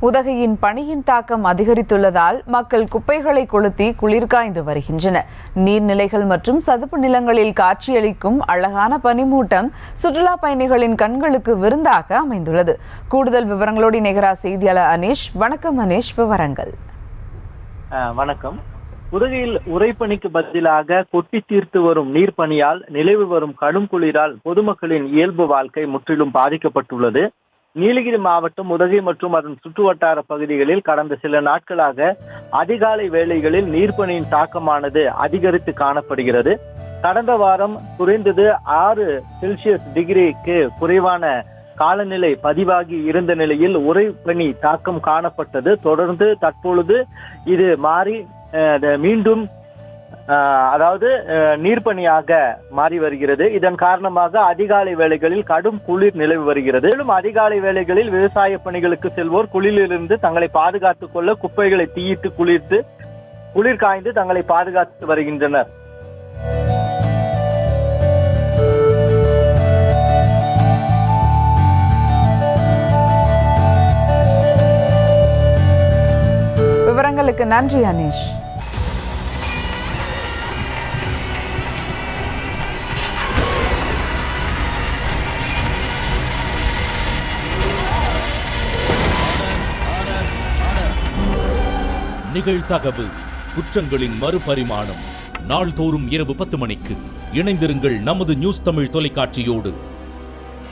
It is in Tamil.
உதகையின் பனியின் தாக்கம் அதிகரித்துள்ளதால் மக்கள் குப்பைகளை கொளுத்தி குளிர்காய்ந்து வருகின்றனர். நீர்நிலைகள் மற்றும் சதுப்பு நிலங்களில் காட்சியளிக்கும் அழகான பனிமூட்டம் சுற்றுலா பயணிகளின் கண்களுக்கு விருந்தாக அமைந்துள்ளது. கூடுதல் விவரங்களோடு இணைகிறார் செய்தியாளர் அனீஷ். வணக்கம் அனீஷ், விவரங்கள். வணக்கம். உதகையில் உறைபனிக்கு பதிலாக கொட்டி தீர்த்து வரும் நீர்பனியால் நிலவி வரும் கடும் குளிரால் பொதுமக்களின் இயல்பு வாழ்க்கை முற்றிலும் பாதிக்கப்பட்டுள்ளது. நீலகிரி மாவட்டம் உதகை மற்றும் அதன் சுற்றுவட்டார பகுதிகளில் கடந்த சில நாட்களாக அதிகாலை வேளைகளில் நீர்பனியின் தாக்கமானது அதிகரித்து காணப்படுகிறது. கடந்த வாரம் குறைந்தது 6 செல்சியஸ் டிகிரிக்கு குறைவான காலநிலை பதிவாகி இருந்த நிலையில் உறைபனி தாக்கம் காணப்பட்டது. தொடர்ந்து தற்பொழுது இது மாறி மீண்டும் நீர்பனியாக மாறி வருகிறது. இதன் காரணமாக அதிகாலை வேளைகளில் கடும் குளிர் நிலவி வருகிறது. மேலும் அதிகாலை வேளைகளில் விவசாய பணிகளுக்கு செல்வோர் குளிரிலிருந்து தங்களை பாதுகாத்துக் கொள்ள குப்பைகளை தீயிட்டு குளிர் காய்ந்து தங்களை பாதுகாத்து வருகின்றனர். விவரங்களுக்கு நன்றி அனீஷ். நிகழ்தகவு குற்றங்களின் மறுபரிமாணம் நாள்தோறும் இரவு 10 மணிக்கு இணைந்திருங்கள் நமது நியூஸ் தமிழ் தொலைக்காட்சியோடு.